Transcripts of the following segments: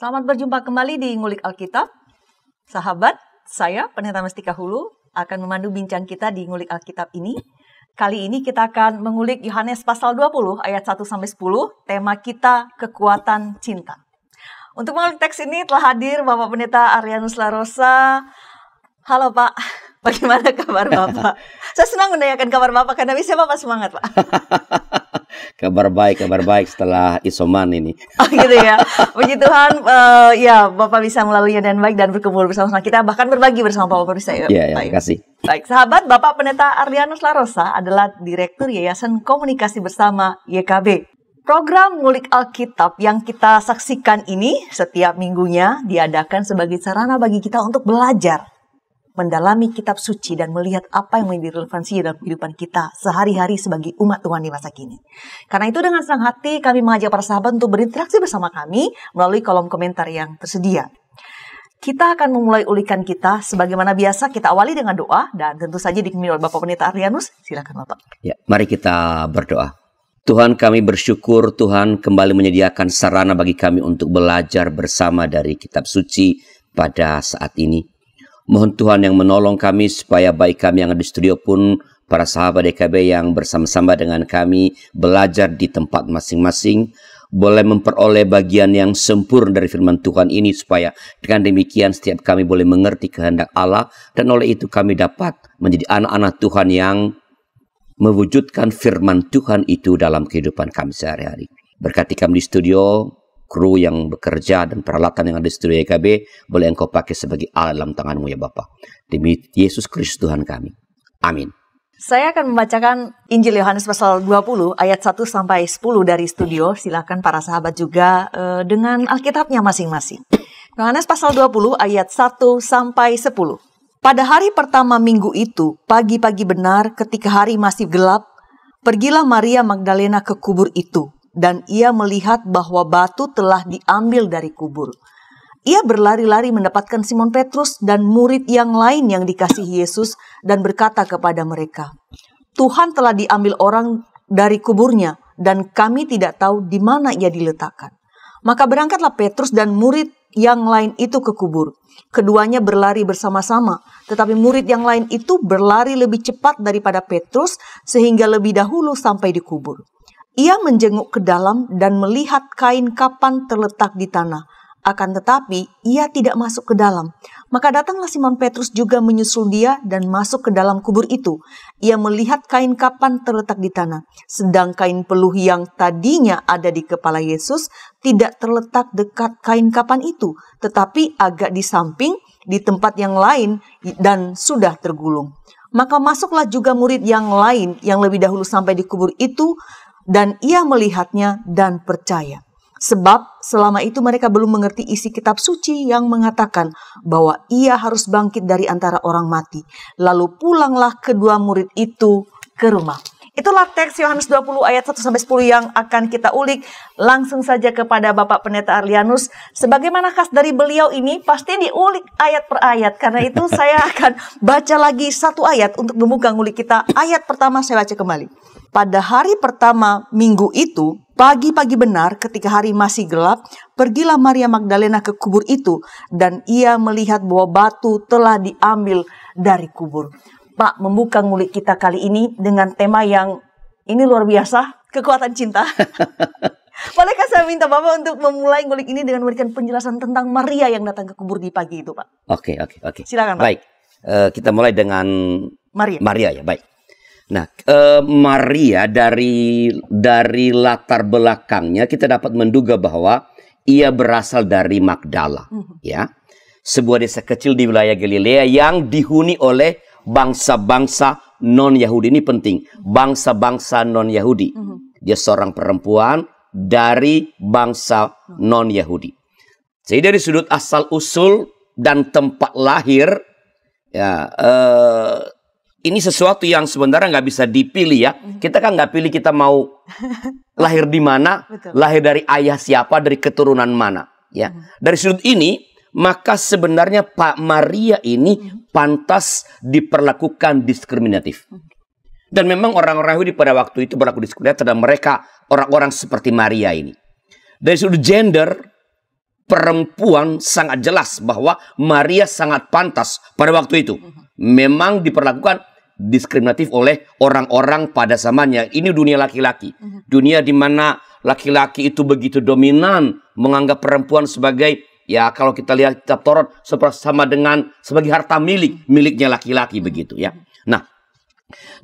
Selamat berjumpa kembali di Ngulik Alkitab. Sahabat, saya Pendeta Mestika Hulu akan memandu bincang kita di Ngulik Alkitab ini. Kali ini kita akan mengulik Yohanes pasal 20 ayat 1-10, tema kita kekuatan cinta. Untuk mengulik teks ini telah hadir Bapak Pendeta Arianus Larosa. Halo Pak, bagaimana kabar Bapak? Saya senang menanyakan kabar Bapak karena biasanya Bapak semangat Pak. Kabar baik setelah isoman ini. Oh gitu ya. Puji Tuhan, ya Bapak bisa melaluinya dengan baik dan berkumpul bersama kita, bahkan berbagi bersama Bapak bisa ya. Ya, terima kasih. Baik, sahabat, Bapak Pendeta Arianus Larosa adalah Direktur Yayasan Komunikasi Bersama YKB. Program Ngulik Alkitab yang kita saksikan ini setiap minggunya diadakan sebagai sarana bagi kita untuk belajar, mendalami kitab suci dan melihat apa yang menjadi relevansi dalam kehidupan kita sehari-hari sebagai umat Tuhan di masa kini. Karena itu dengan senang hati kami mengajak para sahabat untuk berinteraksi bersama kami melalui kolom komentar yang tersedia. Kita akan memulai ulikan kita sebagaimana biasa, kita awali dengan doa dan tentu saja dipimpin oleh Bapak Pendeta Arianus. Silakan Bapak. Ya, mari kita berdoa. Tuhan, kami bersyukur Tuhan kembali menyediakan sarana bagi kami untuk belajar bersama dari kitab suci pada saat ini. Mohon Tuhan yang menolong kami supaya baik kami yang ada di studio pun para sahabat DKB yang bersama-sama dengan kami belajar di tempat masing-masing boleh memperoleh bagian yang sempurna dari firman Tuhan ini supaya dengan demikian setiap kami boleh mengerti kehendak Allah dan oleh itu kami dapat menjadi anak-anak Tuhan yang mewujudkan firman Tuhan itu dalam kehidupan kami sehari-hari. Berkati kami di studio, kru yang bekerja dan peralatan yang ada di studio YKB, boleh Engkau pakai sebagai alat dalam tangan-Mu ya Bapa. Demi Yesus Kristus Tuhan kami. Amin. Saya akan membacakan Injil Yohanes pasal 20 ayat 1-10 dari studio. Silakan para sahabat juga dengan Alkitabnya masing-masing. Yohanes pasal 20 ayat 1-10. Pada hari pertama minggu itu, pagi-pagi benar ketika hari masih gelap, pergilah Maria Magdalena ke kubur itu. Dan ia melihat bahwa batu telah diambil dari kubur. Ia berlari-lari mendapatkan Simon Petrus dan murid yang lain yang dikasihi Yesus dan berkata kepada mereka, "Tuhan telah diambil orang dari kuburnya dan kami tidak tahu di mana ia diletakkan." Maka berangkatlah Petrus dan murid yang lain itu ke kubur. Keduanya berlari bersama-sama, tetapi murid yang lain itu berlari lebih cepat daripada Petrus sehingga lebih dahulu sampai di kubur. Ia menjenguk ke dalam dan melihat kain kapan terletak di tanah. Akan tetapi, ia tidak masuk ke dalam. Maka datanglah Simon Petrus juga menyusul dia dan masuk ke dalam kubur itu. Ia melihat kain kapan terletak di tanah. Sedang kain peluh yang tadinya ada di kepala Yesus tidak terletak dekat kain kapan itu, tetapi agak di samping di tempat yang lain dan sudah tergulung. Maka masuklah juga murid yang lain yang lebih dahulu sampai di kubur itu, dan ia melihatnya dan percaya. Sebab selama itu mereka belum mengerti isi kitab suci yang mengatakan bahwa ia harus bangkit dari antara orang mati. Lalu pulanglah kedua murid itu ke rumah. Itulah teks Yohanes 20 ayat 1-10 yang akan kita ulik. Langsung saja kepada Bapak Pendeta Arianus. Sebagaimana khas dari beliau ini pasti diulik ayat per ayat. Karena itu saya akan baca lagi satu ayat untuk membuka ngulik kita. Ayat pertama saya baca kembali. Pada hari pertama minggu itu, pagi-pagi benar ketika hari masih gelap, pergilah Maria Magdalena ke kubur itu dan ia melihat bahwa batu telah diambil dari kubur. Pak, membuka ngulik kita kali ini dengan tema yang ini luar biasa, kekuatan cinta. Bolehkah saya minta Bapak untuk memulai ngulik ini dengan memberikan penjelasan tentang Maria yang datang ke kubur di pagi itu, Pak? Oke. Silakan, Pak. Baik, kita mulai dengan Maria ya, baik. Nah, Maria dari latar belakangnya kita dapat menduga bahwa ia berasal dari Magdala, ya, sebuah desa kecil di wilayah Galilea yang dihuni oleh bangsa-bangsa non-Yahudi. Ini penting, bangsa-bangsa non-Yahudi. Dia seorang perempuan dari bangsa non-Yahudi. Jadi dari sudut asal usul dan tempat lahir, ya. Ini sesuatu yang sebenarnya nggak bisa dipilih ya. Kita kan nggak pilih kita mau lahir di mana, lahir dari ayah siapa, dari keturunan mana. Ya, dari sudut ini maka sebenarnya Pak Maria ini pantas diperlakukan diskriminatif. Dan memang orang-orang Yahudi pada waktu itu berlaku diskriminatif terhadap mereka orang-orang seperti Maria ini. Dari sudut gender, perempuan sangat jelas bahwa Maria sangat pantas pada waktu itu. Memang diperlakukan diskriminatif oleh orang-orang pada zamannya. Ini dunia laki-laki. Dunia di mana laki-laki itu begitu dominan, menganggap perempuan sebagai, ya kalau kita lihat kitab Taurat, sama dengan sebagai harta miliknya laki-laki begitu ya. Nah,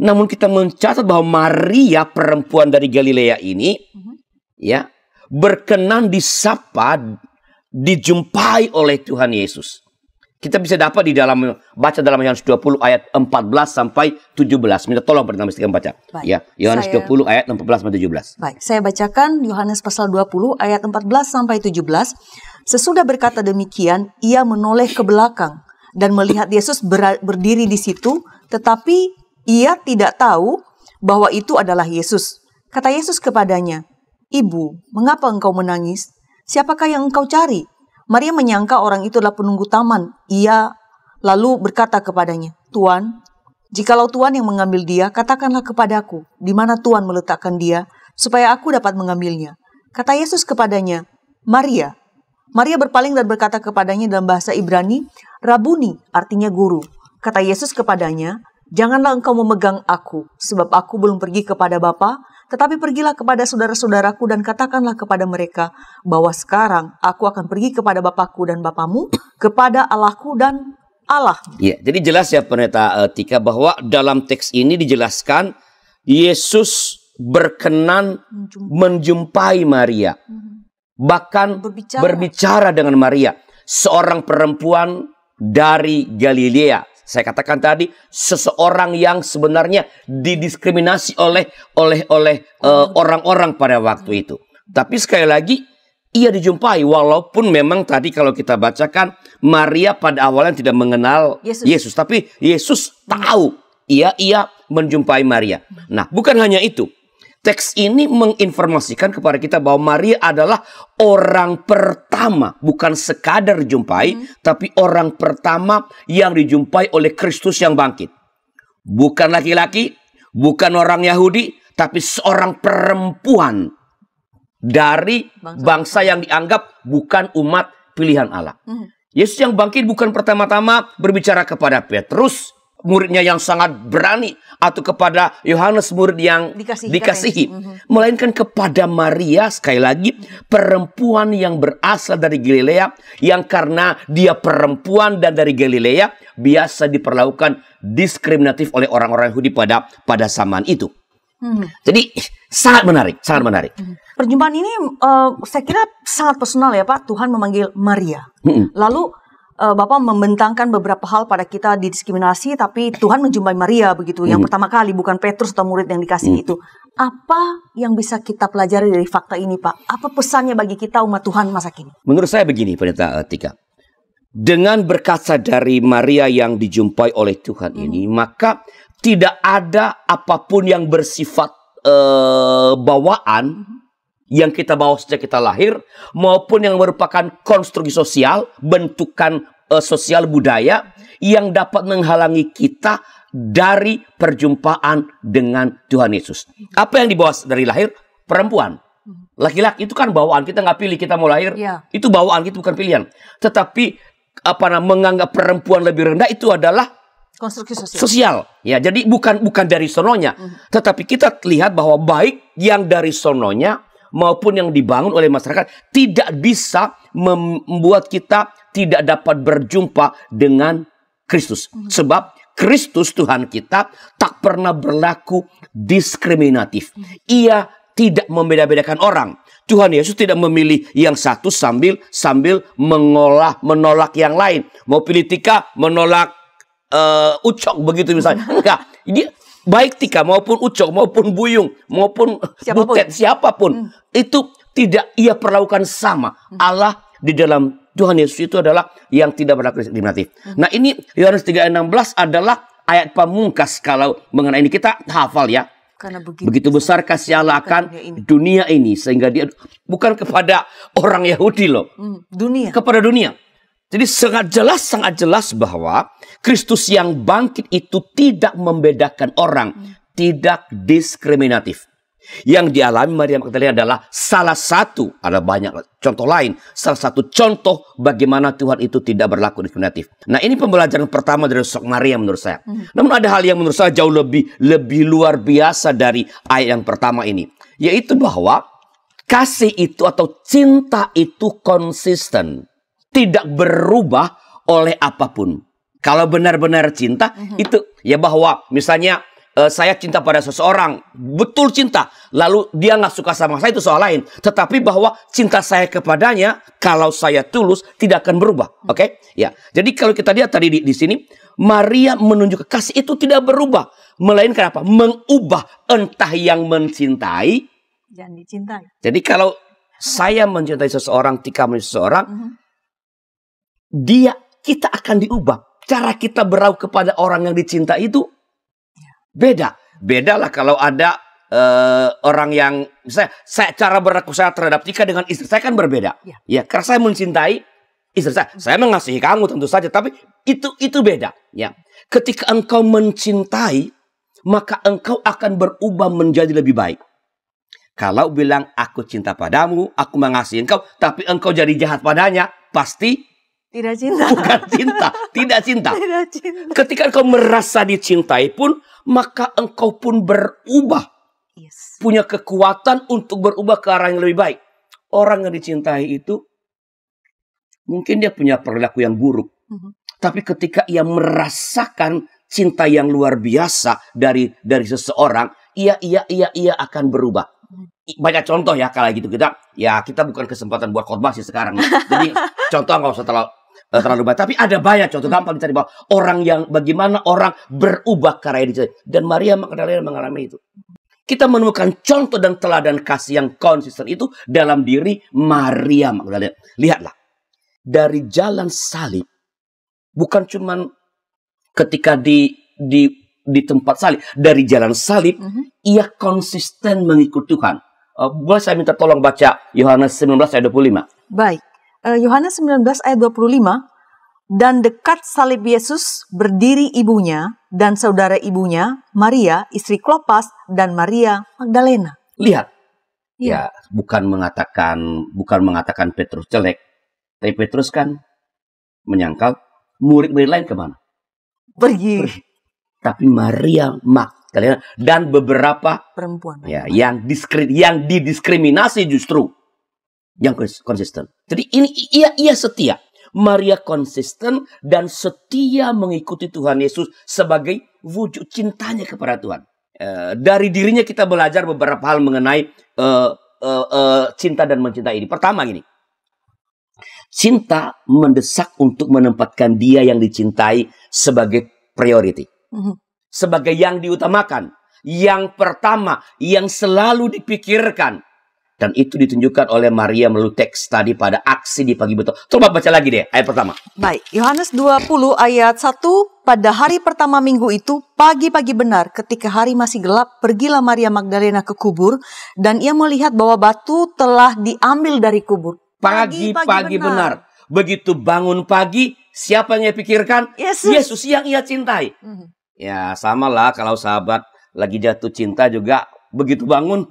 namun kita mencatat bahwa Maria, perempuan dari Galilea ini, ya, berkenan disapa, dijumpai oleh Tuhan Yesus. Kita bisa dapat baca dalam Yohanes 20 ayat 14 sampai 17. Minta tolong Pendeta Mustika baca. Baik, ya, Yohanes 20 ayat 14 sampai 17. Baik, saya bacakan Yohanes pasal 20 ayat 14 sampai 17. Sesudah berkata demikian, ia menoleh ke belakang dan melihat Yesus berdiri di situ, tetapi ia tidak tahu bahwa itu adalah Yesus. Kata Yesus kepadanya, "Ibu, mengapa engkau menangis? Siapakah yang engkau cari?" Maria menyangka orang itu adalah penunggu taman. Ia lalu berkata kepadanya, "Tuan, jikalau Tuan yang mengambil dia, katakanlah kepadaku, di mana Tuan meletakkan dia, supaya aku dapat mengambilnya." Kata Yesus kepadanya, "Maria." Maria berpaling dan berkata kepadanya dalam bahasa Ibrani, "Rabuni," artinya guru. Kata Yesus kepadanya, "Janganlah engkau memegang aku, sebab aku belum pergi kepada Bapa, tetapi pergilah kepada saudara-saudaraku dan katakanlah kepada mereka bahwa sekarang aku akan pergi kepada Bapakku dan Bapamu, kepada Allahku dan Allah." Ya, jadi jelas ya Pendeta Tika bahwa dalam teks ini dijelaskan Yesus berkenan menjumpai Maria. Bahkan berbicara dengan Maria, seorang perempuan dari Galilea. Saya katakan tadi, seseorang yang sebenarnya didiskriminasi oleh orang-orang pada waktu itu. Tapi sekali lagi, ia dijumpai. Walaupun memang tadi kalau kita bacakan, Maria pada awalnya tidak mengenal Yesus. Tapi Yesus tahu ia menjumpai Maria. Nah, bukan hanya itu. Teks ini menginformasikan kepada kita bahwa Maria adalah orang pertama, bukan sekadar dijumpai, tapi orang pertama yang dijumpai oleh Kristus yang bangkit. Bukan laki-laki, bukan orang Yahudi, tapi seorang perempuan dari bangsa yang dianggap bukan umat pilihan Allah. Yesus yang bangkit bukan pertama-tama berbicara kepada Petrus, muridnya yang sangat berani, atau kepada Yohanes, murid yang dikasihi. Melainkan kepada Maria, sekali lagi, perempuan yang berasal dari Galilea, yang karena dia perempuan dan dari Galilea, biasa diperlakukan diskriminatif oleh orang-orang Yahudi pada zaman itu. Jadi sangat menarik, sangat menarik. Perjumpaan ini saya kira sangat personal ya Pak. Tuhan memanggil Maria. Lalu Bapak membentangkan beberapa hal pada kita didiskriminasi, tapi Tuhan menjumpai Maria begitu. Yang pertama kali, bukan Petrus atau murid yang dikasih itu. Apa yang bisa kita pelajari dari fakta ini Pak? Apa pesannya bagi kita umat Tuhan masa kini? Menurut saya begini Pendeta Tika. Dengan berkaca dari Maria yang dijumpai oleh Tuhan ini, maka tidak ada apapun yang bersifat bawaan yang kita bawa sejak kita lahir, maupun yang merupakan konstruksi sosial, bentukan sosial budaya yang dapat menghalangi kita dari perjumpaan dengan Tuhan Yesus. Apa yang dibawa dari lahir? Perempuan. Laki-laki itu kan bawaan, kita nggak pilih kita mau lahir. Itu bawaan, itu bukan pilihan. Tetapi menganggap perempuan lebih rendah itu adalah konstruksi sosial. Ya, jadi bukan dari sononya. Tetapi kita lihat bahwa baik yang dari sononya maupun yang dibangun oleh masyarakat tidak bisa membuat kita tidak dapat berjumpa dengan Kristus. Sebab Kristus Tuhan kita tak pernah berlaku diskriminatif. Ia tidak membeda-bedakan orang. Tuhan Yesus tidak memilih yang satu sambil menolak yang lain. Mau pilih Tika, menolak Ucok begitu misalnya. Enggak. Dia baik Tika maupun Ucok maupun Buyung maupun Butet siapapun itu tidak ia perlakukan sama. Allah di dalam Tuhan Yesus itu adalah yang tidak berlaku diskriminatif. Nah, ini Yohanes 3:16 adalah ayat pamungkas kalau mengenai ini kita hafal ya. Karena begitu besar kasih Allah akan dunia ini sehingga dia bukan kepada orang Yahudi loh. Kepada dunia. Jadi sangat jelas bahwa Kristus yang bangkit itu tidak membedakan orang, tidak diskriminatif. Yang dialami Maria Magdalena adalah salah satu, ada banyak contoh lain, salah satu contoh bagaimana Tuhan itu tidak berlaku diskriminatif. Nah, ini pembelajaran pertama dari sosok Maria menurut saya. Namun ada hal yang menurut saya jauh lebih luar biasa dari ayat yang pertama ini, yaitu bahwa kasih itu atau cinta itu konsisten, tidak berubah oleh apapun. Kalau benar-benar cinta itu ya bahwa misalnya saya cinta pada seseorang, betul cinta, lalu dia nggak suka sama saya, itu soal lain. Tetapi bahwa cinta saya kepadanya, kalau saya tulus, tidak akan berubah. Oke? Ya. Jadi kalau kita lihat tadi di sini, Maria menunjukkan kasih itu tidak berubah, melainkan apa? Mengubah entah yang mencintai, dan dicintai. Jadi kalau saya mencintai seseorang, Tika mencintai seseorang, kita akan diubah. Cara kita berlaku kepada orang yang dicintai itu beda. Beda lah kalau ada orang yang, misalnya cara berlaku saya terhadap Tika dengan istri saya kan berbeda. Ya, karena saya mencintai istri saya mengasihi kamu tentu saja, tapi itu beda. Ya, ketika engkau mencintai, maka engkau akan berubah menjadi lebih baik. Kalau bilang aku cinta padamu, aku mengasihi engkau, tapi engkau jadi jahat padanya, pasti tidak cinta. Bukan cinta, tidak cinta. Tidak cinta. Ketika engkau merasa dicintai pun, maka engkau pun berubah. Yes. Punya kekuatan untuk berubah ke arah yang lebih baik. Orang yang dicintai itu, mungkin dia punya perilaku yang buruk. Tapi ketika ia merasakan cinta yang luar biasa dari seseorang, ia akan berubah. Banyak contoh ya kalau gitu kita bukan kesempatan buat khotbah sih sekarang. Jadi contoh nggak usah terlalu banyak, tapi ada banyak contoh gampang dicari bahwa bagaimana orang berubah karena dicintai. Dan Maria Magdalena mengalami itu. Kita menemukan contoh dan teladan kasih yang konsisten itu dalam diri Maria Magdalena. Lihatlah, dari jalan salib, bukan cuman ketika di tempat salib, dari jalan salib, ia konsisten mengikuti Tuhan. Boleh saya minta tolong baca Yohanes 19 ayat 25. Baik, Yohanes 19 ayat 25. Dan dekat salib Yesus berdiri ibunya dan saudara ibunya, Maria, istri Klopas, dan Maria Magdalena. Lihat, ya bukan mengatakan Petrus jelek, tapi Petrus kan menyangkal murid-murid lain kemana? Pergi. Tapi Maria Magdalena dan beberapa perempuan yang didiskriminasi justru yang konsisten. Jadi ini ia setia. Maria konsisten dan setia mengikuti Tuhan Yesus sebagai wujud cintanya kepada Tuhan. Dari dirinya kita belajar beberapa hal mengenai cinta dan mencintai ini. Pertama gini, cinta mendesak untuk menempatkan dia yang dicintai sebagai priority. Sebagai yang diutamakan. Yang pertama, yang selalu dipikirkan. Dan itu ditunjukkan oleh Maria melalui teks tadi pada aksi di pagi betul. Coba baca lagi deh ayat pertama. Baik, Yohanes 20 ayat 1. Pada hari pertama minggu itu, pagi-pagi benar ketika hari masih gelap, pergilah Maria Magdalena ke kubur. Dan ia melihat bahwa batu telah diambil dari kubur. Pagi-pagi benar. Begitu bangun pagi, siapa yang ia pikirkan? Yesus yang ia cintai. Ya samalah kalau sahabat lagi jatuh cinta juga, begitu bangun,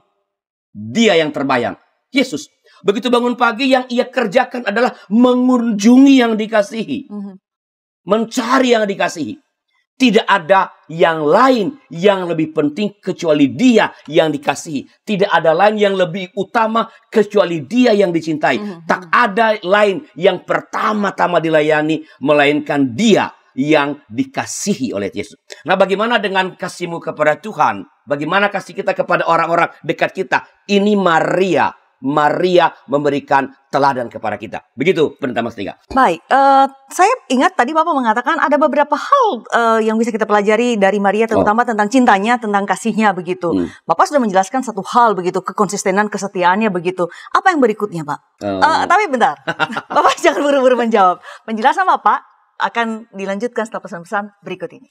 dia yang terbayang, Yesus. Begitu bangun pagi, yang ia kerjakan adalah mengunjungi yang dikasihi. Mencari yang dikasihi. Tidak ada yang lain yang lebih penting kecuali dia yang dikasihi. Tidak ada lain yang lebih utama kecuali dia yang dicintai. Tak ada lain yang pertama-tama dilayani melainkan dia yang dikasihi oleh Yesus. Nah, bagaimana dengan kasihmu kepada Tuhan? Bagaimana kasih kita kepada orang-orang dekat kita? Ini Maria memberikan teladan kepada kita. Begitu, Pendeta Mas Tiga. Baik, saya ingat tadi Bapak mengatakan ada beberapa hal yang bisa kita pelajari dari Maria, terutama tentang cintanya, tentang kasihnya begitu. Bapak sudah menjelaskan satu hal begitu, kekonsistenan, kesetiaannya begitu. Apa yang berikutnya, Pak? Tapi bentar, Bapak jangan buru-buru menjawab. Penjelasan Bapak akan dilanjutkan setelah pesan-pesan berikut ini.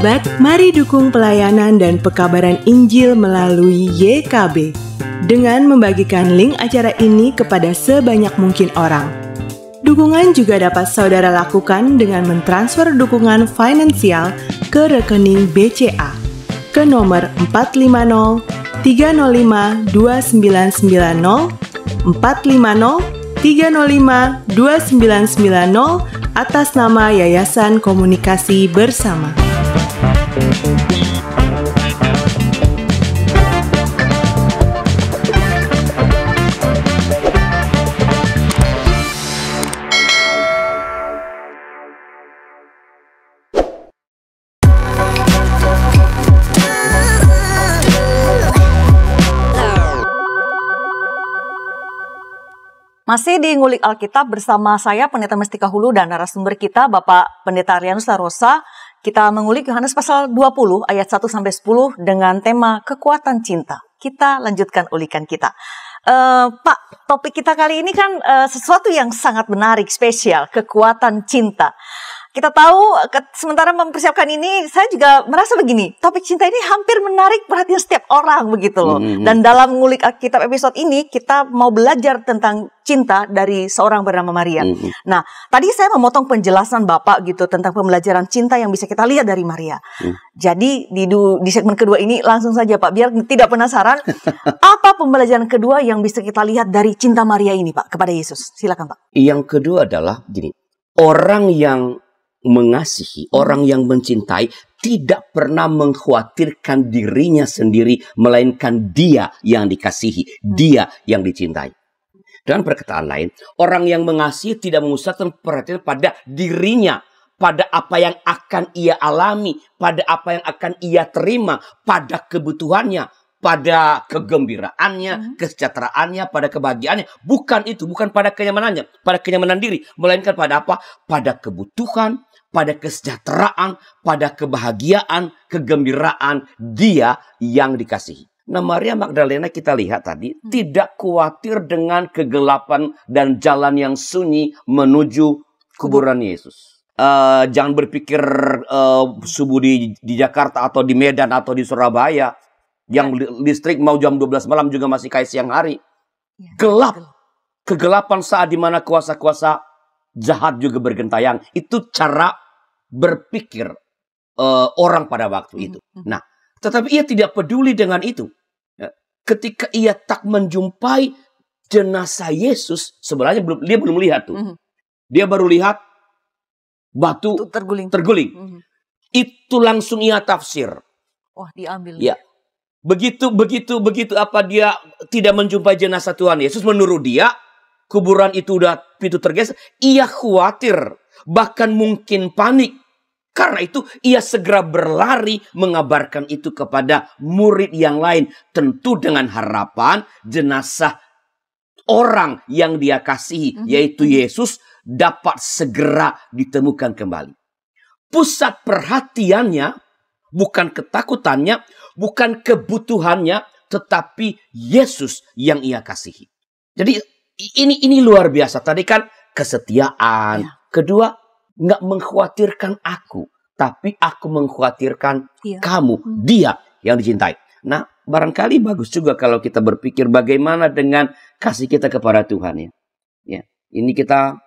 sahabat, mari dukung pelayanan dan pekabaran Injil melalui YKB dengan membagikan link acara ini kepada sebanyak mungkin orang. Dukungan juga dapat saudara lakukan dengan mentransfer dukungan finansial ke rekening BCA ke nomor 450 305 2990 450 305 2990 atas nama Yayasan Komunikasi Bersama. Masih di Ngulik Alkitab bersama saya Pendeta Mestika Hulu dan narasumber kita Bapak Pendeta Arianus Larosa. Kita mengulik Yohanes pasal 20 ayat 1-10 dengan tema kekuatan cinta. Kita lanjutkan ulikan kita. Pak, topik kita kali ini kan sesuatu yang sangat menarik, spesial, kekuatan cinta. Kita tahu sementara mempersiapkan ini, saya juga merasa begini, topik cinta ini hampir menarik perhatian setiap orang begitu loh. Dan dalam Ngulik Alkitab episode ini, kita mau belajar tentang cinta dari seorang bernama Maria. Nah, tadi saya memotong penjelasan Bapak gitu tentang pembelajaran cinta yang bisa kita lihat dari Maria. Jadi di segmen kedua ini langsung saja Pak, biar tidak penasaran, apa pembelajaran kedua yang bisa kita lihat dari cinta Maria ini Pak kepada Yesus? Silakan Pak. Yang kedua adalah gini, orang yang mengasihi, orang yang mencintai tidak pernah mengkhawatirkan dirinya sendiri, melainkan dia yang dikasihi, dia yang dicintai. Dengan perkataan lain, orang yang mengasihi tidak memusatkan perhatian pada dirinya, pada apa yang akan ia alami, pada apa yang akan ia terima, pada kebutuhannya, pada kegembiraannya, kesejahteraannya, pada kebahagiaannya. Bukan itu, bukan pada kenyamanannya, pada kenyamanan diri, melainkan pada apa? Pada kebutuhan, pada kesejahteraan, pada kebahagiaan, kegembiraan dia yang dikasihi. Nah, Maria Magdalena kita lihat tadi tidak khawatir dengan kegelapan dan jalan yang sunyi menuju kuburan Yesus. Jangan berpikir subuh di Jakarta atau di Medan atau di Surabaya yang listrik mau jam 12 malam juga masih kayak siang hari. Gelap. Kegelapan saat dimana kuasa-kuasa jahat juga bergentayangan. Itu cara berpikir orang pada waktu itu. Nah, tetapi ia tidak peduli dengan itu. Ketika ia tak menjumpai jenazah Yesus, sebenarnya dia belum lihat tuh. Dia baru lihat batu terguling. Itu langsung ia tafsir. Wah, diambil. Ya. Begitu apa dia tidak menjumpai jenazah Tuhan Yesus, menurut dia kuburan itu udah pintu tergeser, ia khawatir, bahkan mungkin panik. Karena itu ia segera berlari mengabarkan itu kepada murid yang lain, tentu dengan harapan jenazah orang yang dia kasihi, yaitu Yesus, dapat segera ditemukan kembali. Pusat perhatiannya bukan ketakutannya, bukan kebutuhannya, tetapi Yesus yang ia kasihi. Jadi ini luar biasa. Tadi kan kesetiaan. Kedua, nggak mengkhawatirkan aku, tapi aku mengkhawatirkan kamu, dia yang dicintai. Nah, barangkali bagus juga kalau kita berpikir bagaimana dengan kasih kita kepada Tuhan ya. Ya, ini kita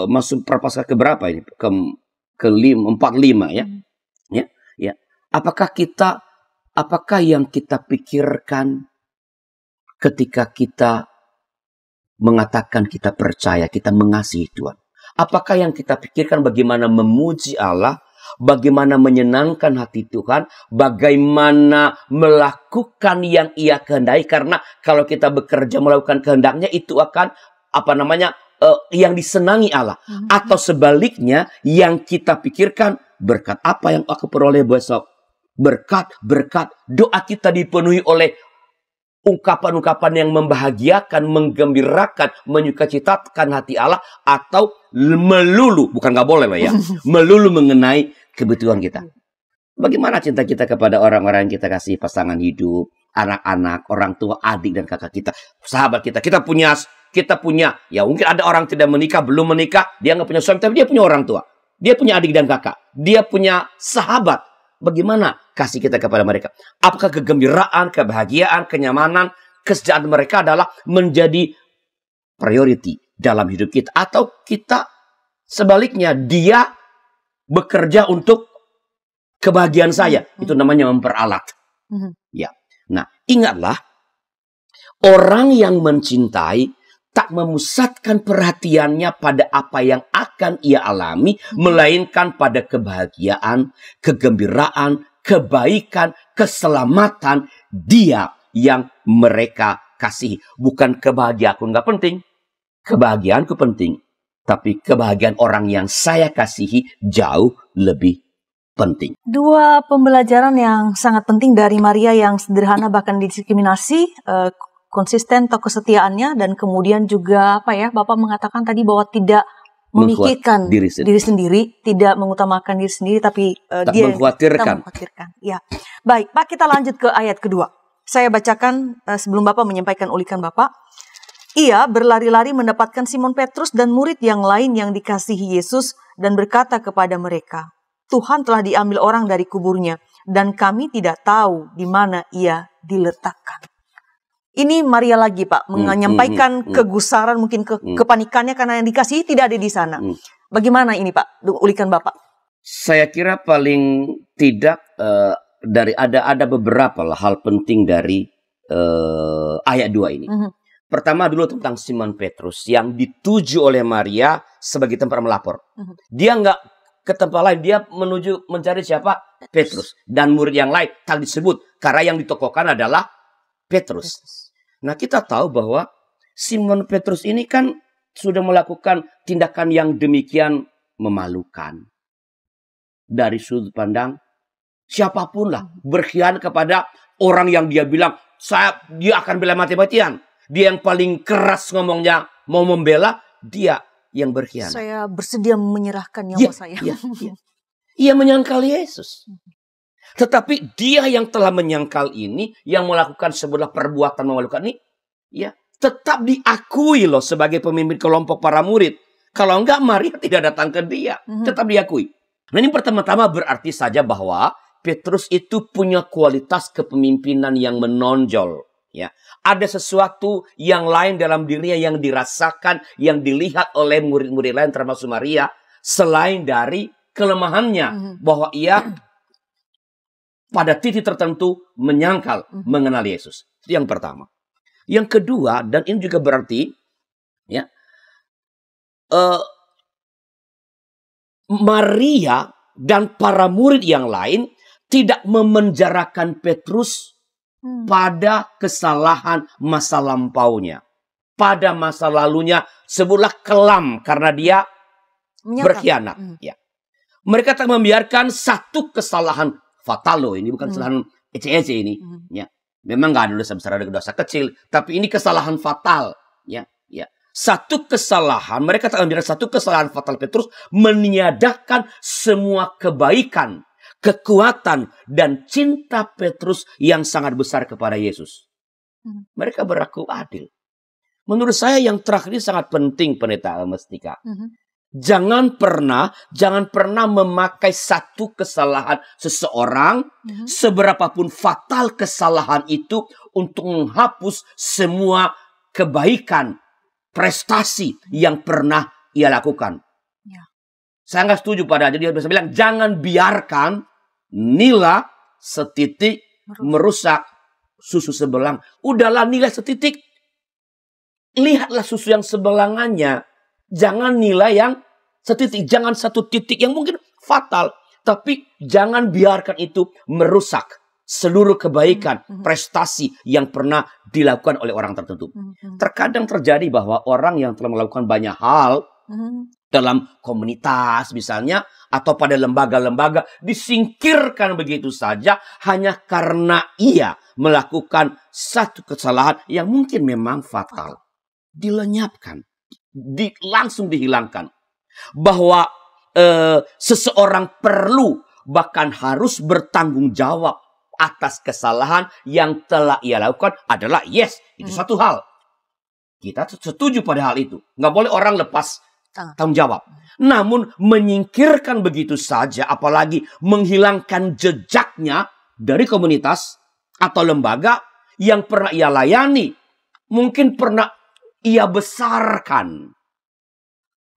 masuk Prapaskah ke berapa ini? Ke 45 ya. Ya. Apakah yang kita pikirkan ketika kita mengatakan kita percaya, kita mengasihi Tuhan? Apakah yang kita pikirkan bagaimana memuji Allah, bagaimana menyenangkan hati Tuhan, bagaimana melakukan yang Ia kehendaki? Karena kalau kita bekerja melakukan kehendaknya itu akan yang disenangi Allah. Atau sebaliknya yang kita pikirkan, berkat apa yang aku peroleh besok? Berkat doa kita dipenuhi oleh ungkapan-ungkapan yang membahagiakan, menggembirakan, menyukacitakan hati Allah, atau melulu, bukan nggak boleh loh ya, melulu mengenai kebutuhan kita. Bagaimana cinta kita kepada orang-orang yang kita kasih, pasangan hidup, anak-anak, orang tua, adik dan kakak kita, sahabat kita. Kita punya, ya mungkin ada orang tidak menikah, belum menikah, dia nggak punya suami, tapi dia punya orang tua. Dia punya adik dan kakak. Dia punya sahabat. Bagaimana kasih kita kepada mereka? Apakah kegembiraan, kebahagiaan, kenyamanan, kesejahteraan mereka adalah menjadi priority dalam hidup kita? Atau kita sebaliknya, dia bekerja untuk kebahagiaan saya. Itu namanya memperalat. Ya. Nah, ingatlah, orang yang mencintai tak memusatkan perhatiannya pada apa yang akan ia alami, melainkan pada kebahagiaan, kegembiraan, kebaikan, keselamatan dia yang mereka kasihi. Bukan kebahagiaanku nggak penting, kebahagiaanku penting, tapi kebahagiaan orang yang saya kasihi jauh lebih penting. Dua pembelajaran yang sangat penting dari Maria yang sederhana bahkan didiskriminasi, konsisten atau kesetiaannya, dan kemudian juga Bapak mengatakan tadi bahwa tidak memikirkan diri sendiri, tidak mengutamakan diri sendiri, tapi dia mengkhawatirkan. Ya, baik Pak, kita lanjut ke ayat kedua. Saya bacakan sebelum Bapak menyampaikan ulikan Bapak. Ia berlari-lari mendapatkan Simon Petrus dan murid yang lain yang dikasihi Yesus dan berkata kepada mereka, Tuhan telah diambil orang dari kuburnya dan kami tidak tahu di mana ia diletakkan. Ini Maria lagi Pak, menyampaikan kegusaran, mungkin kepanikannya karena yang dikasihi tidak ada di sana. Bagaimana ini Pak, ulikan Bapak? Saya kira paling tidak ada beberapa hal penting dari ayat 2 ini. Pertama dulu tentang Simon Petrus yang dituju oleh Maria sebagai tempat melapor. Dia nggak ke tempat lain, dia mencari siapa? Petrus. Dan murid yang lain tak disebut karena yang ditokohkan adalah Petrus. Nah, kita tahu bahwa Simon Petrus ini kan sudah melakukan tindakan yang demikian memalukan. Dari sudut pandang siapapun lah, berkhianat kepada orang yang dia bilang, dia akan bela mati-matian. Dia yang paling keras ngomongnya, mau membela, dia yang berkhianat. Saya bersedia menyerahkan nyawa saya. Ia menyangkal Yesus. Tetapi dia yang telah menyangkal ini, yang melakukan sebuah perbuatan memalukan ini, ya tetap diakui loh sebagai pemimpin kelompok para murid. Kalau enggak, Maria tidak datang ke dia. Tetap diakui. Nah, ini pertama-tama berarti saja bahwa Petrus itu punya kualitas kepemimpinan yang menonjol. Ya, ada sesuatu yang lain dalam dirinya yang dirasakan, yang dilihat oleh murid-murid lain termasuk Maria, selain dari kelemahannya, bahwa ia pada titik tertentu menyangkal mengenal Yesus. Itu yang pertama. Yang kedua, dan ini juga berarti ya, Maria dan para murid yang lain tidak memenjarakan Petrus pada kesalahan masa lampaunya. Pada masa lalunya sebutlah kelam karena dia berkhianat. Ya. Mereka tak membiarkan satu kesalahan fatal loh, ini bukan kesalahan ece-ece ini. Ya. Memang nggak ada dosa besar, ada dosa kecil, tapi ini kesalahan fatal. Ya. Satu kesalahan, mereka tak membiarkan satu kesalahan fatal Petrus meniadakan semua kebaikan, kekuatan, dan cinta Petrus yang sangat besar kepada Yesus. Mereka berlaku adil. Menurut saya yang terakhir ini sangat penting, Pendeta Almastika. Jangan pernah memakai satu kesalahan seseorang, seberapapun fatal kesalahan itu, untuk menghapus semua kebaikan, prestasi yang pernah ia lakukan. Saya nggak setuju pada dia bisa bilang, jangan biarkan nila setitik merusak susu sebelang. Udahlah, nila setitik, lihatlah susu yang sebelangannya. Jangan nilai yang setitik, jangan satu titik yang mungkin fatal. Tapi jangan biarkan itu merusak seluruh kebaikan, prestasi yang pernah dilakukan oleh orang tertentu. Terkadang terjadi bahwa orang yang telah melakukan banyak hal dalam komunitas misalnya, atau pada lembaga-lembaga, disingkirkan begitu saja hanya karena ia melakukan satu kesalahan yang mungkin memang fatal. Dilenyapkan. Langsung dihilangkan. Bahwa seseorang perlu bahkan harus bertanggung jawab atas kesalahan yang telah ia lakukan adalah itu satu hal. Kita setuju pada hal itu. Nggak boleh orang lepas tanggung jawab. Namun menyingkirkan begitu saja, apalagi menghilangkan jejaknya dari komunitas atau lembaga yang pernah ia layani, mungkin pernah ia besarkan.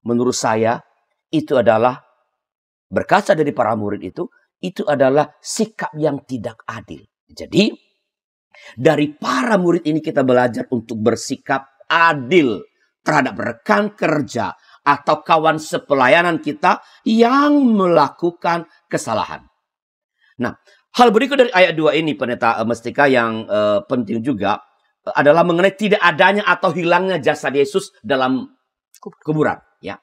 Menurut saya, itu adalah, berkaca dari para murid itu adalah sikap yang tidak adil. Jadi, dari para murid ini kita belajar untuk bersikap adil terhadap rekan kerja atau kawan sepelayanan kita yang melakukan kesalahan. Nah, hal berikut dari ayat 2 ini, Pendeta Mestika, yang penting juga adalah mengenai tidak adanya atau hilangnya jasad Yesus dalam kuburan. Ya,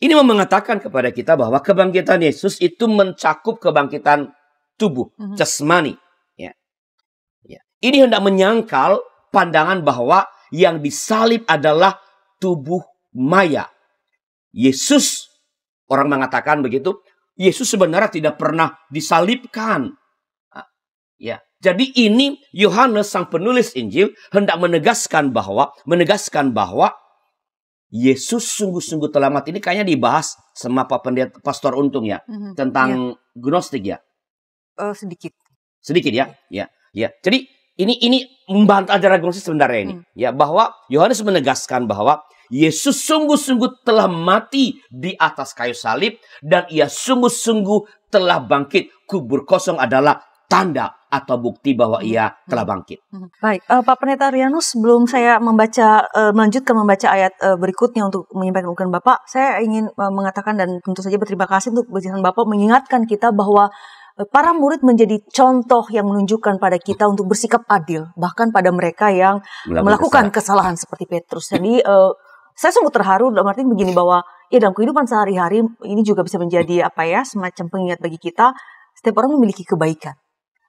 ini mengatakan kepada kita bahwa kebangkitan Yesus itu mencakup kebangkitan tubuh, jasmani. Ini hendak menyangkal pandangan bahwa yang disalib adalah tubuh maya. Yesus, orang mengatakan begitu, Yesus sebenarnya tidak pernah disalibkan. Ya, jadi ini Yohanes sang penulis Injil hendak menegaskan bahwa Yesus sungguh-sungguh telah mati. Ini kayaknya dibahas sama Pak Pendeta Pastor Untung ya, tentang Gnostik ya. Sedikit ya. Jadi ini membantah ajaran Gnostik sebenarnya ini. Ya, bahwa Yohanes menegaskan bahwa Yesus sungguh-sungguh telah mati di atas kayu salib dan ia sungguh-sungguh telah bangkit. Kubur kosong adalah tanda atau bukti bahwa ia telah bangkit. Baik, Pak Pendeta Rianus, sebelum saya melanjutkan membaca ayat berikutnya untuk menyampaikan mungkin Bapak, saya ingin mengatakan dan tentu saja berterima kasih untuk penjelasan Bapak mengingatkan kita bahwa para murid menjadi contoh yang menunjukkan pada kita untuk bersikap adil, bahkan pada mereka yang melakukan kesalahan seperti Petrus. Jadi saya sungguh terharu dalam arti begini bahwa ya dalam kehidupan sehari-hari ini juga bisa menjadi semacam pengingat bagi kita. Setiap orang memiliki kebaikan.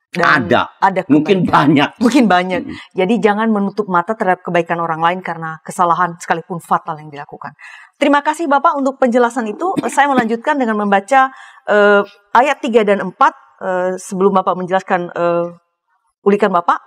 Dan ada kebaikan. Mungkin banyak. Jadi jangan menutup mata terhadap kebaikan orang lain karena kesalahan sekalipun fatal yang dilakukan. Terima kasih Bapak untuk penjelasan itu. Saya melanjutkan dengan membaca ayat 3 dan 4 sebelum Bapak menjelaskan ulikan Bapak.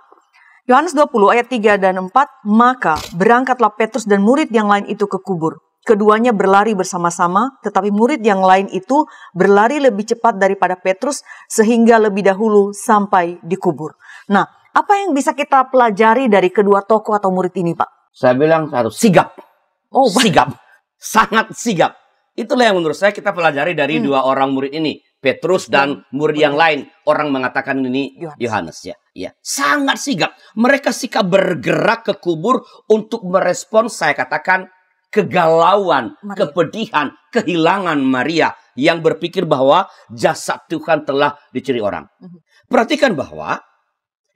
Yohanes 20 ayat 3 dan 4, maka berangkatlah Petrus dan murid yang lain itu ke kubur. Keduanya berlari bersama-sama, tetapi murid yang lain itu berlari lebih cepat daripada Petrus sehingga lebih dahulu sampai di kubur. Nah, apa yang bisa kita pelajari dari kedua tokoh atau murid ini, Pak? Saya bilang harus sigap. Sigap. Sangat sigap. Itulah yang menurut saya kita pelajari dari dua orang murid ini. Petrus dan murid yang lain. Orang mengatakan ini Yohanes ya. Sangat sigap. Mereka sikap bergerak ke kubur untuk merespons, saya katakan, kegalauan, kepedihan, kehilangan Maria yang berpikir bahwa jasad Tuhan telah dicuri orang. Perhatikan bahwa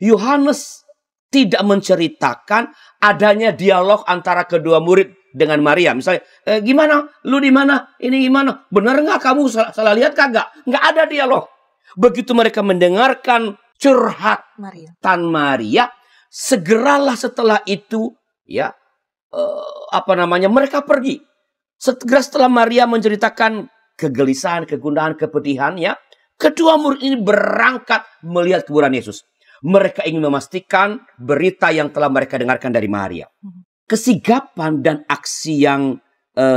Yohanes tidak menceritakan adanya dialog antara kedua murid dengan Maria. Misalnya, gimana? Lu di mana? Ini gimana? Benar nggak kamu salah lihat kagak? Nggak ada dialog. Begitu mereka mendengarkan curhatan Maria, segeralah setelah itu, ya, mereka pergi. Segera setelah Maria menceritakan kegelisahan, kegundahan, kepedihan, ya, kedua murid ini berangkat melihat kuburan Yesus. Mereka ingin memastikan berita yang telah mereka dengarkan dari Maria. Kesigapan dan aksi yang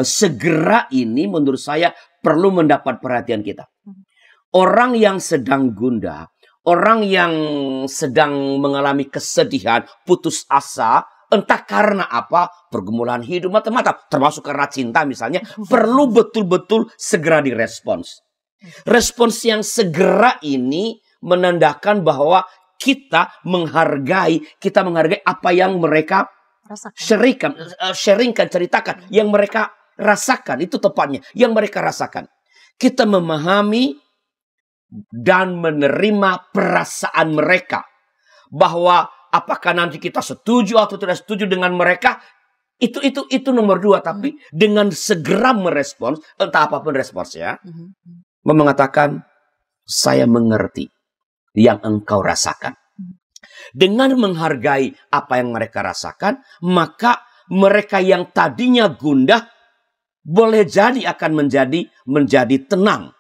segera ini menurut saya perlu mendapat perhatian kita. Orang yang sedang gundah, orang yang sedang mengalami kesedihan, putus asa, entah karena apa, pergumulan hidup, macam-macam, termasuk karena cinta misalnya, perlu betul-betul segera direspons. Respons yang segera ini menandakan bahwa kita menghargai apa yang mereka sharingkan, ceritakan, yang mereka rasakan, itu tepatnya, yang mereka rasakan. Kita memahami dan menerima perasaan mereka, bahwa apakah nanti kita setuju atau tidak setuju dengan mereka, itu nomor dua. Tapi dengan segera merespons, entah apapun responsnya, mengatakan, saya mengerti yang engkau rasakan. Dengan menghargai apa yang mereka rasakan, maka mereka yang tadinya gundah boleh jadi akan menjadi tenang.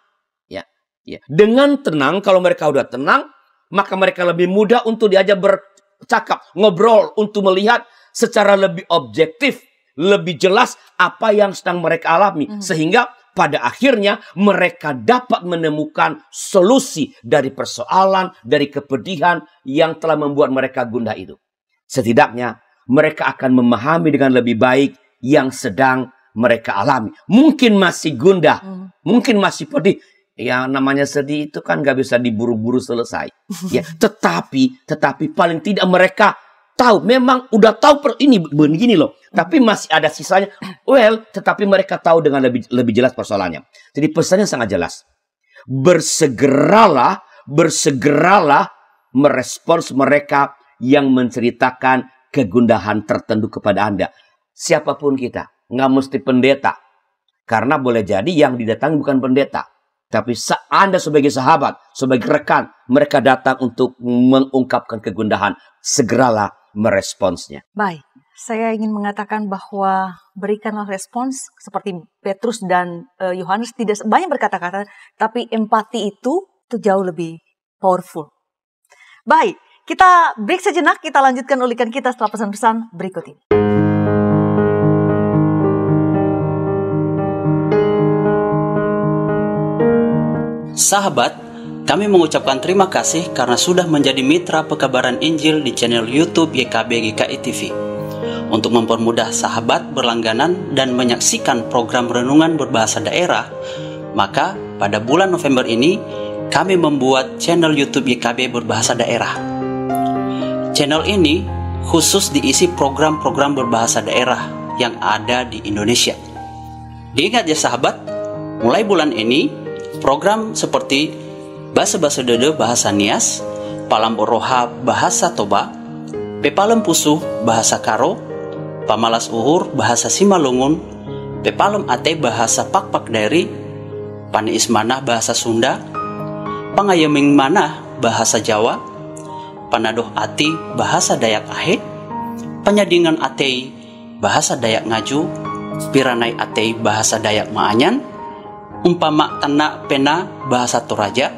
Ya. Dengan tenang, kalau mereka udah tenang, maka mereka lebih mudah untuk diajak bercakap, ngobrol, untuk melihat secara lebih objektif lebih jelas apa yang sedang mereka alami. Sehingga pada akhirnya mereka dapat menemukan solusi dari persoalan, dari kepedihan yang telah membuat mereka gundah itu. Setidaknya mereka akan memahami dengan lebih baik yang sedang mereka alami. Mungkin masih gundah, mungkin masih pedih. Ya namanya sedih itu kan gak bisa diburu-buru selesai. Ya, tetapi paling tidak mereka tahu, memang udah tahu ini begini loh. Tapi masih ada sisanya. Tetapi mereka tahu dengan lebih jelas persoalannya. Jadi pesannya sangat jelas. Bersegeralah merespons mereka yang menceritakan kegundahan tertentu kepada Anda. Siapapun kita, nggak mesti pendeta. Karena boleh jadi yang didatangi bukan pendeta. Tapi Anda sebagai sahabat, sebagai rekan, mereka datang untuk mengungkapkan kegundahan. Segeralah meresponsnya. Baik, saya ingin mengatakan bahwa berikanlah respons seperti Petrus dan Yohanes, tidak banyak berkata-kata, tapi empati itu jauh lebih powerful. Baik, kita break sejenak, kita lanjutkan ulikan kita setelah pesan-pesan berikut ini. Sahabat, kami mengucapkan terima kasih karena sudah menjadi mitra pekabaran Injil di channel YouTube YKB GKI TV. Untuk mempermudah sahabat berlangganan dan menyaksikan program renungan berbahasa daerah, maka pada bulan November ini kami membuat channel YouTube YKB berbahasa daerah. Channel ini khusus diisi program-program berbahasa daerah yang ada di Indonesia. Diingat ya sahabat, mulai bulan ini program seperti Basa-Basa Dede bahasa Nias, Palamboroha bahasa Toba, Pepalem Pusuh bahasa Karo, Pamalas Uhur bahasa Simalungun, Pepalem Ate bahasa Pakpak Daeri, Paneis Manah bahasa Sunda, Pangayeming Manah bahasa Jawa, Panadoh Ati bahasa Dayak Ahe, Penyadingan Atei bahasa Dayak Ngaju, Piranai Atei bahasa Dayak Maanyan, Umpama Tana Pena bahasa Toraja,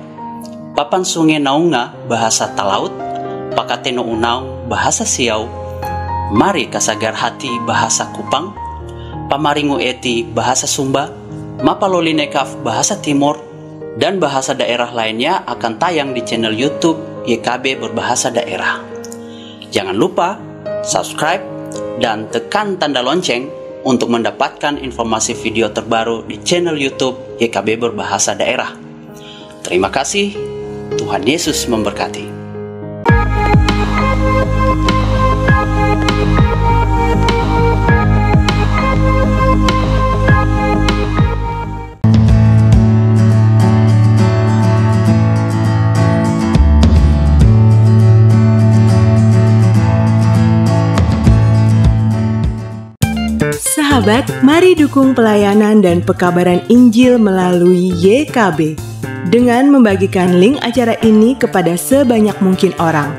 Papan Sungai Naunga bahasa Talaut, Pakateno Unau bahasa Siau, Mari Kasagar Hati bahasa Kupang, Pamaringu Eti bahasa Sumba, Mapalolinekaf bahasa Timur, dan bahasa daerah lainnya akan tayang di channel YouTube YKB berbahasa daerah. Jangan lupa subscribe dan tekan tanda lonceng untuk mendapatkan informasi video terbaru di channel YouTube YKB berbahasa daerah. Terima kasih, Tuhan Yesus memberkati. Sahabat, mari dukung pelayanan dan pekabaran Injil melalui YKB dengan membagikan link acara ini kepada sebanyak mungkin orang.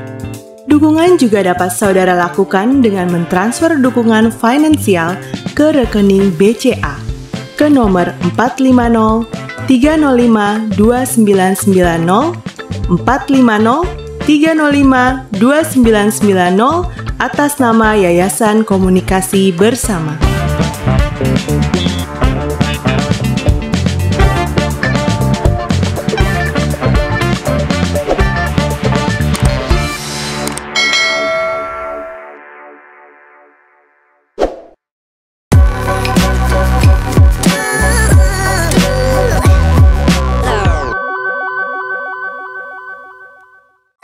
Dukungan juga dapat saudara lakukan dengan mentransfer dukungan finansial ke rekening BCA ke nomor 450 305 2990 450 305 2990 atas nama Yayasan Komunikasi Bersama.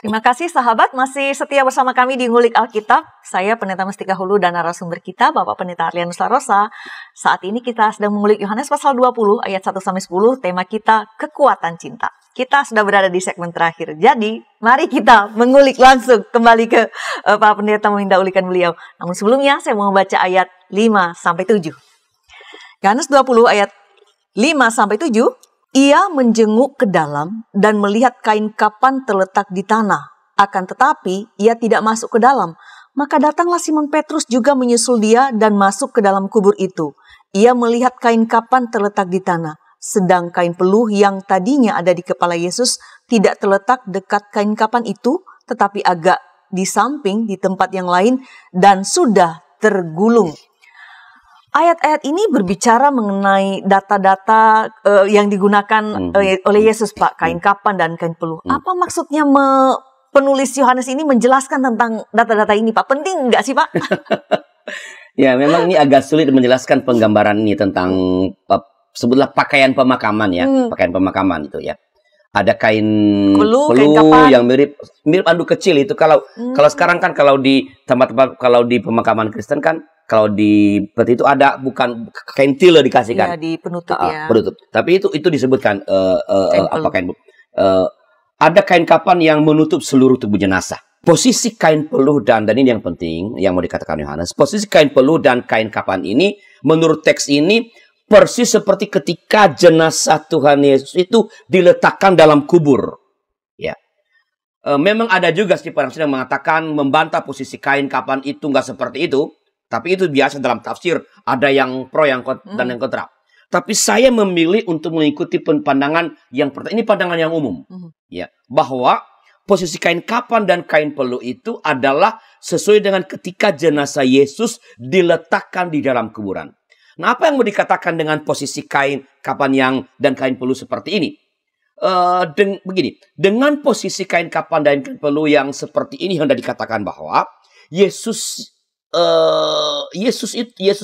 Terima kasih sahabat, masih setia bersama kami di Ngulik Alkitab. Saya Pendeta Mustika Hulu dan narasumber kita, Bapak Pendeta Arlianus Larosa. Saat ini kita sedang mengulik Yohanes pasal 20 ayat 1-10, tema kita kekuatan cinta. Kita sudah berada di segmen terakhir, jadi mari kita mengulik langsung kembali ke Pak Pendeta meminta ulikan beliau. Namun sebelumnya saya mau membaca ayat 5-7. Yohanes 20 ayat 5-7. Ia menjenguk ke dalam dan melihat kain kapan terletak di tanah. Akan tetapi ia tidak masuk ke dalam. Maka datanglah Simon Petrus juga menyusul dia dan masuk ke dalam kubur itu. Ia melihat kain kapan terletak di tanah. Sedang kain peluh yang tadinya ada di kepala Yesus tidak terletak dekat kain kapan itu, tetapi agak di samping di tempat yang lain dan sudah tergulung. ayat-ayat ini berbicara mengenai data-data yang digunakan oleh Yesus, Pak, kain kapan dan kain peluh. Apa maksudnya penulis Yohanes ini menjelaskan tentang data-data ini, Pak? Penting nggak sih, Pak? Ya, memang ini agak sulit menjelaskan penggambaran ini tentang sebutlah pakaian pemakaman ya, pakaian pemakaman itu ya. Ada kain peluh yang mirip anduk kecil itu. Kalau sekarang kan kalau di tempat-tempat, kalau di pemakaman Kristen kan, kalau di seperti itu ada bukan kain tile dikasihkan. Iya, di penutup ya. Penutup. Tapi itu disebutkan ada kain kapan yang menutup seluruh tubuh jenazah. Posisi kain peluh dan ini yang penting yang mau dikatakan Yohanes. Posisi kain peluh dan kain kapan ini menurut teks ini persis seperti ketika jenazah Tuhan Yesus itu diletakkan dalam kubur. Ya, memang ada juga sih para yang mengatakan membantah posisi kain kapan itu nggak seperti itu. Tapi itu biasa dalam tafsir. Ada yang pro dan yang kontra. Tapi saya memilih untuk mengikuti pandangan yang pertama. Ini pandangan yang umum. Ya, bahwa posisi kain kapan dan kain peluh itu adalah sesuai dengan ketika jenazah Yesus diletakkan di dalam kuburan. Nah, apa yang mau dikatakan dengan posisi kain kapan dan kain peluh seperti ini? Begini, dengan posisi kain kapan dan kain peluh yang seperti ini hendak dikatakan bahwa Yesus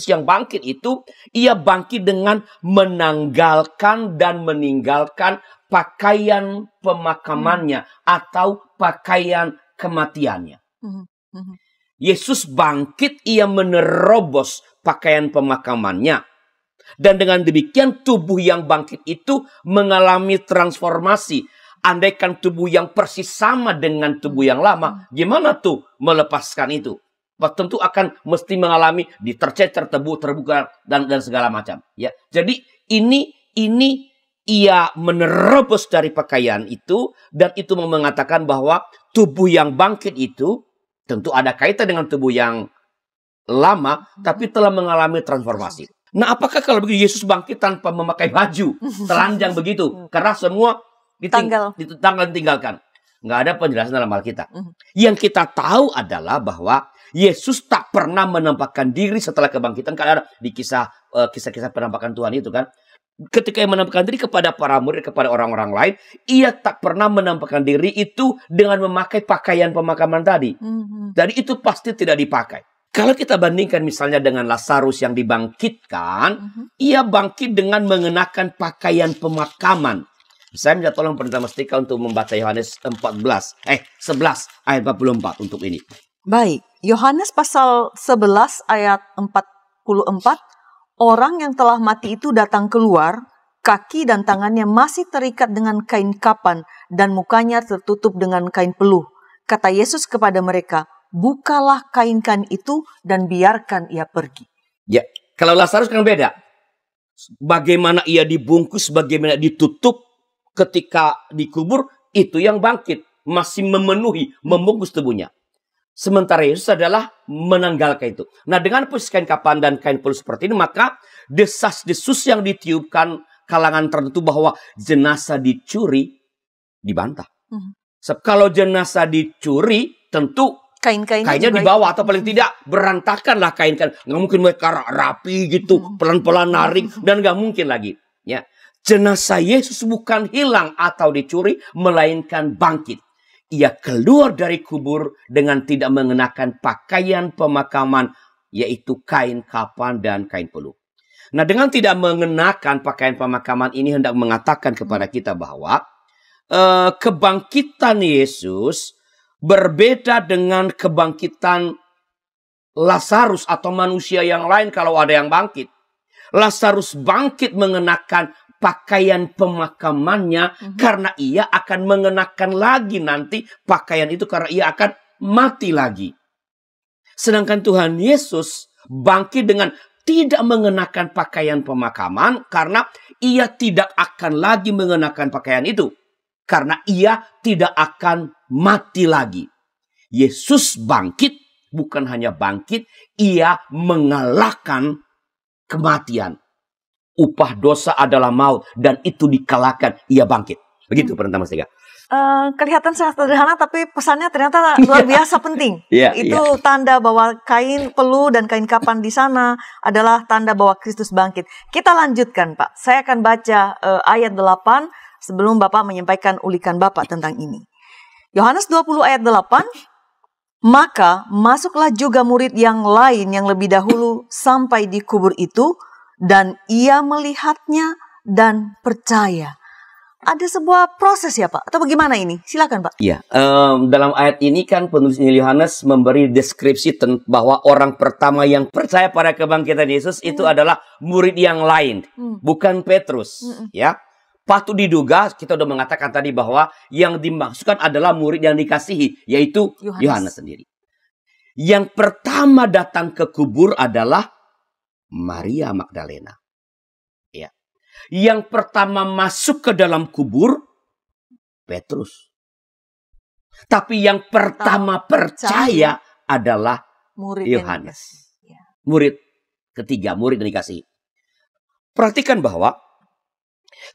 yang bangkit itu, ia bangkit dengan menanggalkan dan meninggalkan pakaian pemakamannya atau pakaian kematiannya. Yesus bangkit, ia menerobos pakaian pemakamannya. Dan dengan demikian tubuh yang bangkit itu mengalami transformasi. Andaikan tubuh yang persis sama dengan tubuh yang lama, gimana tuh melepaskan itu? Tentu akan mesti mengalami tercecer, terbuka dan segala macam. Ya, jadi ini ia menerobos dari pakaian itu, dan itu mengatakan bahwa tubuh yang bangkit itu tentu ada kaitan dengan tubuh yang lama, tapi telah mengalami transformasi. Nah, apakah kalau begitu Yesus bangkit tanpa memakai baju, telanjang begitu? Karena semua ditinggalkan. Nggak ada penjelasan dalam Alkitab. Yang kita tahu adalah bahwa Yesus tak pernah menampakkan diri setelah kebangkitan. Karena ada di kisah-kisah penampakan Tuhan itu kan. Ketika ia menampakkan diri kepada para murid, kepada orang-orang lain, ia tak pernah menampakkan diri itu dengan memakai pakaian pemakaman tadi. Jadi itu pasti tidak dipakai. Kalau kita bandingkan misalnya dengan Lazarus yang dibangkitkan, ia bangkit dengan mengenakan pakaian pemakaman. Saya minta tolong Pendeta Mustika untuk membaca Yohanes 11 ayat 44 untuk ini. Baik, Yohanes pasal 11 ayat 44, orang yang telah mati itu datang keluar, kaki dan tangannya masih terikat dengan kain kapan dan mukanya tertutup dengan kain peluh. Kata Yesus kepada mereka, bukalah kain-kain itu dan biarkan ia pergi. Ya, kalau Lazarus kan beda. Bagaimana ia dibungkus, bagaimana ditutup ketika dikubur, itu yang bangkit. Masih memenuhi, membungkus tubuhnya. Sementara Yesus adalah menanggalkan itu. Nah, dengan posisi kain kapan dan kain peluh seperti ini, maka desas-desus yang ditiupkan kalangan tertentu bahwa jenazah dicuri, dibantah. Kalau jenazah dicuri, tentu kainnya dibawa atau paling tidak berantakanlah kain-kain. Nggak mungkin mereka rapi gitu, pelan-pelan narik, dan nggak mungkin lagi. Ya, jenazah Yesus bukan hilang atau dicuri, melainkan bangkit. Ia keluar dari kubur dengan tidak mengenakan pakaian pemakaman, yaitu kain kapan dan kain peluh. Nah, dengan tidak mengenakan pakaian pemakaman ini hendak mengatakan kepada kita bahwa kebangkitan Yesus berbeda dengan kebangkitan Lazarus atau manusia yang lain kalau ada yang bangkit. Lazarus bangkit mengenakan pakaian pemakamannya karena ia akan mengenakan lagi nanti pakaian itu karena ia akan mati lagi. Sedangkan Tuhan Yesus bangkit dengan tidak mengenakan pakaian pemakaman karena ia tidak akan lagi mengenakan pakaian itu. Karena ia tidak akan mati lagi. Yesus bangkit, bukan hanya bangkit, ia mengalahkan kematian. Upah dosa adalah maut, dan itu dikalahkan, ia bangkit. Begitu Pendeta Mustika. kelihatan sangat sederhana, tapi pesannya ternyata luar biasa penting. Itu tanda bahwa kain pelu dan kain kapan di sana adalah tanda bahwa Kristus bangkit. Kita lanjutkan, Pak. Saya akan baca ayat 8 sebelum Bapak menyampaikan ulikan Bapak tentang ini. Yohanes 20 ayat 8. Maka masuklah juga murid yang lain yang lebih dahulu sampai di kubur itu, dan ia melihatnya dan percaya. Ada sebuah proses ya Pak? Atau bagaimana ini? Silakan Pak. Iya, dalam ayat ini kan penulis Injil Yohanes memberi deskripsi bahwa orang pertama yang percaya pada kebangkitan Yesus itu adalah murid yang lain, bukan Petrus. Ya, patut diduga, kita sudah mengatakan tadi bahwa yang dimaksudkan adalah murid yang dikasihi, yaitu Yohanes sendiri. Yang pertama datang ke kubur adalah Maria Magdalena. Yang pertama masuk ke dalam kubur, Petrus. Tapi yang pertama percaya adalah Yohanes. Murid ketiga, murid yang dikasihi. Perhatikan bahwa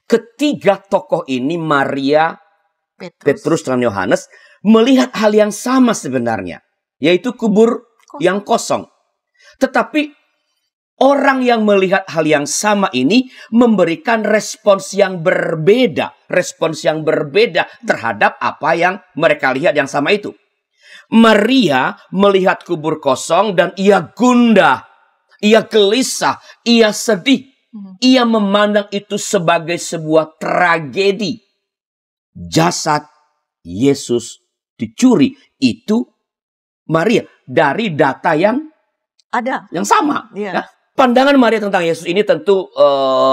ketiga tokoh ini, Maria, Petrus dan Yohanes, melihat hal yang sama sebenarnya. Yaitu kubur yang kosong. Tetapi orang yang melihat hal yang sama ini memberikan respons yang berbeda. Respons yang berbeda terhadap apa yang mereka lihat yang sama itu. Maria melihat kubur kosong dan ia gundah. Ia gelisah. Ia sedih. Ia memandang itu sebagai sebuah tragedi. Jasad Yesus dicuri. Itu Maria. Dari data yang ada. Yang sama. Ya. Pandangan Maria tentang Yesus ini tentu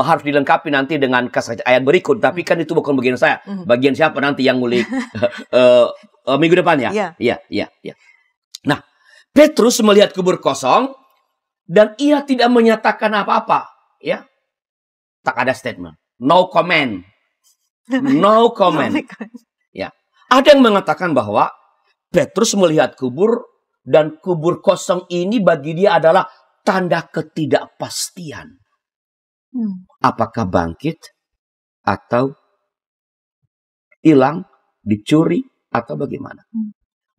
harus dilengkapi nanti dengan ayat berikut. Tapi kan itu bukan bagian saya. Bagian siapa nanti yang ngulik minggu depan ya? Iya. Nah, Petrus melihat kubur kosong dan ia tidak menyatakan apa-apa. Ya, tak ada statement. No comment. No comment. Ya, ada yang mengatakan bahwa Petrus melihat kubur dan kubur kosong ini bagi dia adalah tanda ketidakpastian. Apakah bangkit atau hilang, dicuri atau bagaimana?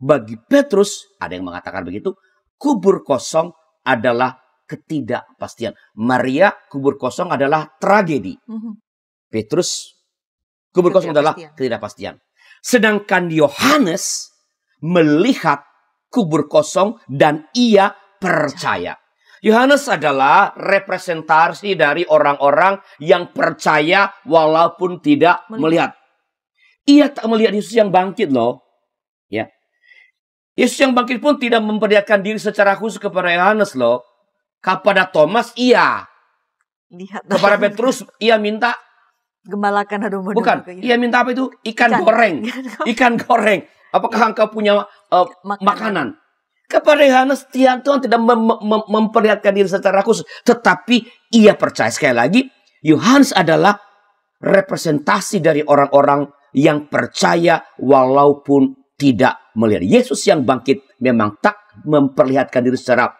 Bagi Petrus, ada yang mengatakan begitu, kubur kosong adalah ketidakpastian. Maria, kubur kosong adalah tragedi. Petrus, kubur kosong adalah ketidakpastian. Sedangkan Yohanes melihat kubur kosong dan ia percaya. Yohanes adalah representasi dari orang-orang yang percaya walaupun tidak melihat. Ia tak melihat Yesus yang bangkit loh. Ya. Yesus yang bangkit pun tidak memperlihatkan diri secara khusus kepada Yohanes loh. Kepada Thomas iya. Kepada Petrus ia minta gembalakan domba-domba. Bukan, ia minta apa itu? Ikan goreng. Ikan goreng. Apakah engkau punya makanan? Kepada Yohanes, Tuhan tidak memperlihatkan diri secara khusus. Tetapi ia percaya. Sekali lagi, Yohanes adalah representasi dari orang-orang yang percaya walaupun tidak melihat. Yesus yang bangkit memang tak memperlihatkan diri secara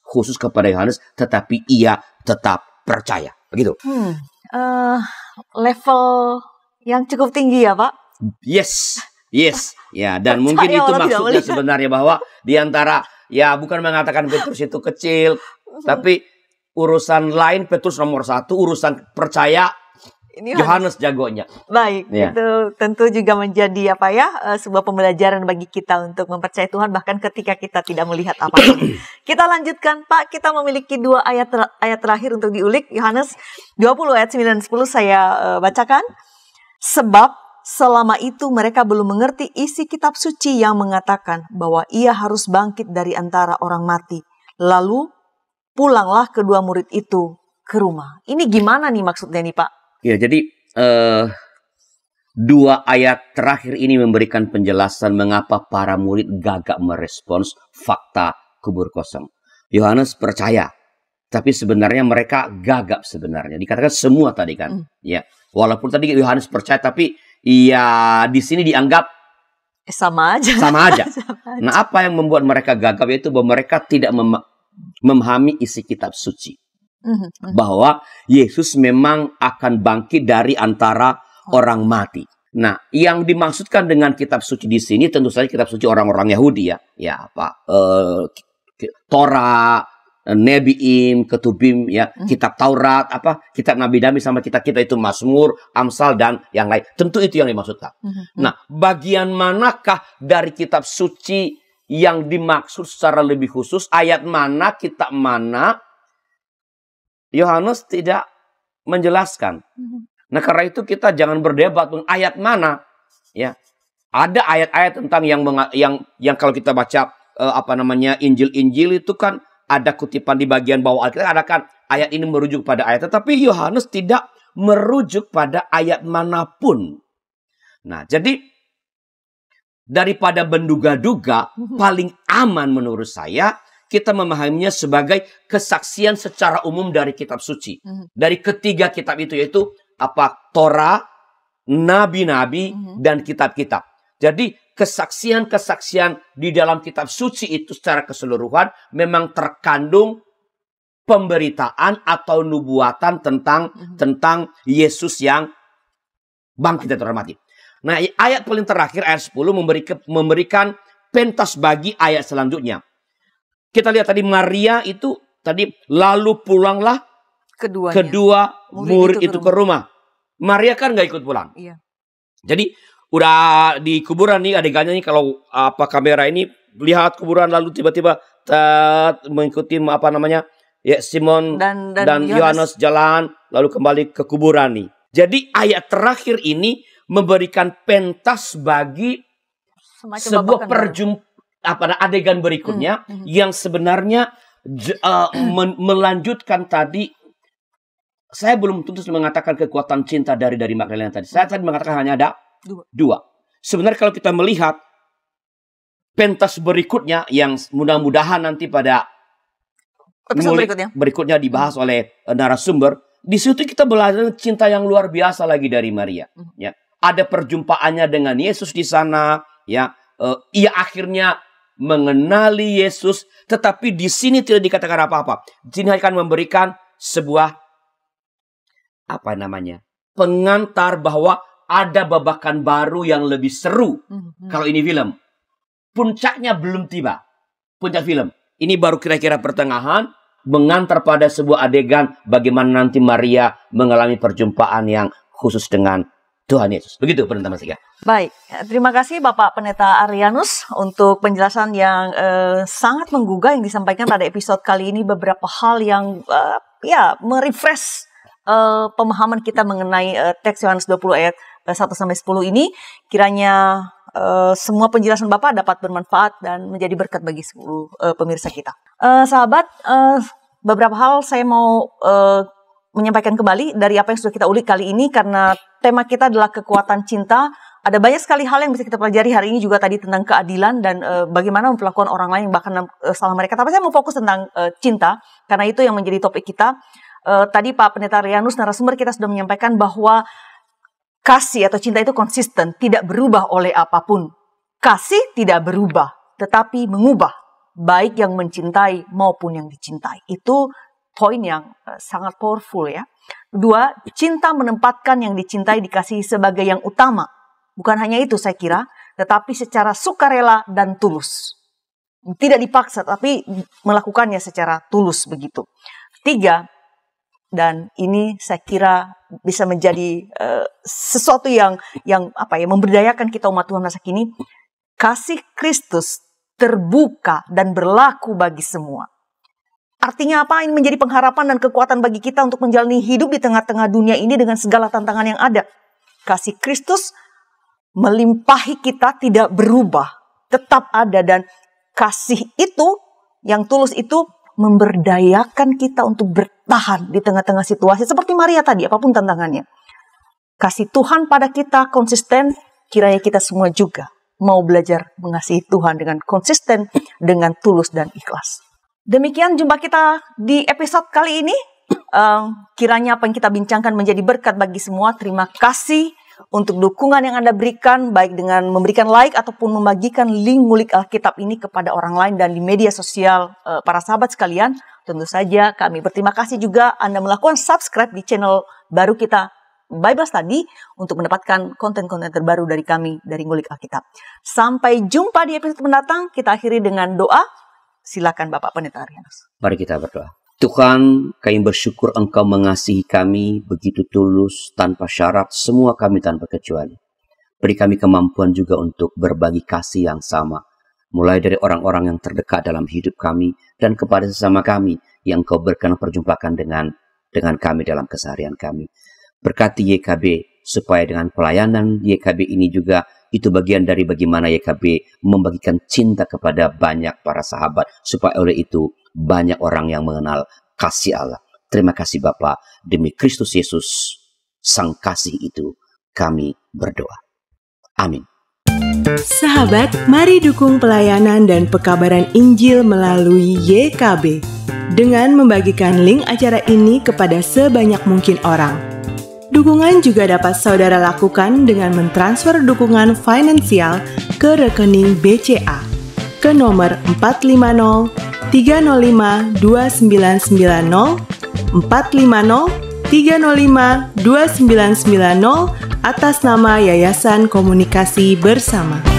khusus kepada Yohanes. Tetapi ia tetap percaya. Begitu. Level yang cukup tinggi ya Pak? Yes. Ya, dan mungkin itu maksudnya sebenarnya bahwa di antara, ya bukan mengatakan Petrus itu kecil, tapi urusan lain Petrus nomor 1, urusan percaya Yohanes jagonya. Baik, ya. Itu tentu juga menjadi sebuah pembelajaran bagi kita untuk mempercayai Tuhan bahkan ketika kita tidak melihat apa-apa. Kita lanjutkan Pak, kita memiliki 2 ayat terakhir untuk diulik. Yohanes 20 ayat 9-10 saya bacakan. Sebab selama itu mereka belum mengerti isi kitab suci yang mengatakan bahwa ia harus bangkit dari antara orang mati. Lalu pulanglah kedua murid itu ke rumah. Ini gimana nih maksudnya nih Pak? Ya, jadi 2 ayat terakhir ini memberikan penjelasan mengapa para murid gagap merespons fakta kubur kosong. Yohanes percaya, tapi sebenarnya mereka gagap sebenarnya. Dikatakan semua tadi kan. Ya, walaupun tadi Yohanes percaya, tapi ya di sini dianggap sama aja. Nah, apa yang membuat mereka gagap yaitu bahwa mereka tidak memahami isi kitab suci. Bahwa Yesus memang akan bangkit dari antara orang mati. Nah, yang dimaksudkan dengan kitab suci di sini tentu saja kitab suci orang-orang Yahudi ya. Ya, Torah, Nebiim, Ketubim, ya, kitab Taurat, kitab Nabi-Nabi sama kitab kita itu Mazmur, Amsal dan yang lain. Tentu itu yang dimaksudkan. Nah, bagian manakah dari kitab suci yang dimaksud secara lebih khusus? Ayat mana, kitab mana? Yohanes tidak menjelaskan. Nah, karena itu kita jangan berdebat tentang ayat mana. Ya, ada ayat-ayat tentang yang kalau kita baca Injil-Injil itu kan ada kutipan di bagian bawah Alkitab, ada kan ayat ini merujuk pada ayat. Tetapi Yohanes tidak merujuk pada ayat manapun. Nah, jadi daripada menduga-duga, paling aman menurut saya kita memahaminya sebagai kesaksian secara umum dari kitab suci. Dari ketiga kitab itu, yaitu Torah, Nabi-Nabi, dan kitab-kitab. Jadi kesaksian-kesaksian di dalam kitab suci itu secara keseluruhan memang terkandung pemberitaan atau nubuatan tentang Yesus yang bangkit dan terhormati. Nah, ayat paling terakhir, ayat 10, memberikan pentas bagi ayat selanjutnya. Kita lihat tadi Maria itu, tadi lalu pulanglah kedua murid itu ke rumah. Maria kan nggak ikut pulang. Iya. Jadi udah di kuburan nih adegannya nih, kalau kamera ini lihat kuburan lalu tiba-tiba mengikuti Simon dan Yohanes jalan lalu kembali ke kuburan nih. Jadi ayat terakhir ini memberikan pentas bagi sebuah adegan berikutnya yang sebenarnya melanjutkan tadi. Saya belum tentu mengatakan kekuatan cinta dari Magdalena tadi. Saya tadi mengatakan hanya ada dua. Sebenarnya kalau kita melihat pentas berikutnya yang mudah-mudahan nanti pada berikutnya dibahas oleh narasumber, di situ kita belajar cinta yang luar biasa lagi dari Maria. Ya, ada perjumpaannya dengan Yesus di sana. Ya, ia akhirnya mengenali Yesus, tetapi di sini tidak dikatakan apa-apa. Di sini akan memberikan sebuah pengantar bahwa ada babakan baru yang lebih seru. Kalau ini film, puncaknya belum tiba. Puncak film ini baru kira-kira pertengahan, mengantar pada sebuah adegan bagaimana nanti Maria mengalami perjumpaan yang khusus dengan Tuhan Yesus. Begitu penonton Mas. Baik, terima kasih Bapak Pendeta Arianus untuk penjelasan yang sangat menggugah yang disampaikan pada episode kali ini. Beberapa hal yang merefresh pemahaman kita mengenai teks Yohanes 20 ayat 1-10 ini. Kiranya semua penjelasan Bapak dapat bermanfaat dan menjadi berkat bagi seluruh pemirsa kita. Sahabat, beberapa hal saya mau menyampaikan kembali dari apa yang sudah kita ulik kali ini, karena tema kita adalah kekuatan cinta. Ada banyak sekali hal yang bisa kita pelajari hari ini juga tadi tentang keadilan dan bagaimana memperlakukan orang lain bahkan salah mereka. Tapi saya mau fokus tentang cinta, karena itu yang menjadi topik kita. Tadi Pak Pendeta Arianus, narasumber kita, sudah menyampaikan bahwa kasih atau cinta itu konsisten, tidak berubah oleh apapun. Kasih tidak berubah, tetapi mengubah, baik yang mencintai maupun yang dicintai. Itu poin yang sangat powerful ya. Kedua, cinta menempatkan yang dicintai dikasihi sebagai yang utama. Bukan hanya itu saya kira, tetapi secara sukarela dan tulus. Tidak dipaksa, tapi melakukannya secara tulus begitu. Tiga, dan ini saya kira bisa menjadi sesuatu yang memberdayakan kita umat Tuhan masa kini. Kasih Kristus terbuka dan berlaku bagi semua. Artinya apa? Ini menjadi pengharapan dan kekuatan bagi kita untuk menjalani hidup di tengah-tengah dunia ini dengan segala tantangan yang ada. Kasih Kristus melimpahi kita, tidak berubah, tetap ada, dan kasih itu yang tulus itu memberdayakan kita untuk bertahan di tengah-tengah situasi seperti Maria tadi, apapun tantangannya. Kasih Tuhan pada kita konsisten, kiranya kita semua juga mau belajar mengasihi Tuhan dengan konsisten, dengan tulus dan ikhlas. Demikian jumpa kita di episode kali ini. Kiranya apa yang kita bincangkan menjadi berkat bagi semua. Terima kasih untuk dukungan yang Anda berikan, baik dengan memberikan like ataupun membagikan link ngulik Alkitab ini kepada orang lain dan di media sosial para sahabat sekalian. Tentu saja kami berterima kasih juga Anda melakukan subscribe di channel baru kita, Bible Study untuk mendapatkan konten-konten terbaru dari kami dari Ngulik Alkitab. Sampai jumpa di episode mendatang. Kita akhiri dengan doa. Silakan Bapak Pendeta Arianus. Mari kita berdoa. Tuhan, kami bersyukur Engkau mengasihi kami begitu tulus, tanpa syarat, semua kami tanpa kecuali. Beri kami kemampuan juga untuk berbagi kasih yang sama, mulai dari orang-orang yang terdekat dalam hidup kami dan kepada sesama kami yang Kau berkenan perjumpakan dengan kami dalam keseharian kami. Berkati YKB supaya dengan pelayanan YKB ini juga itu bagian dari bagaimana YKB membagikan cinta kepada banyak para sahabat, supaya oleh itu banyak orang yang mengenal kasih Allah. Terima kasih Bapa, demi Kristus Yesus, Sang Kasih itu kami berdoa. Amin. Sahabat, mari dukung pelayanan dan pekabaran Injil melalui YKB dengan membagikan link acara ini kepada sebanyak mungkin orang. Dukungan juga dapat saudara lakukan dengan mentransfer dukungan finansial ke rekening BCA ke nomor 450 305 2990 450 305 2990 atas nama Yayasan Komunikasi Bersama.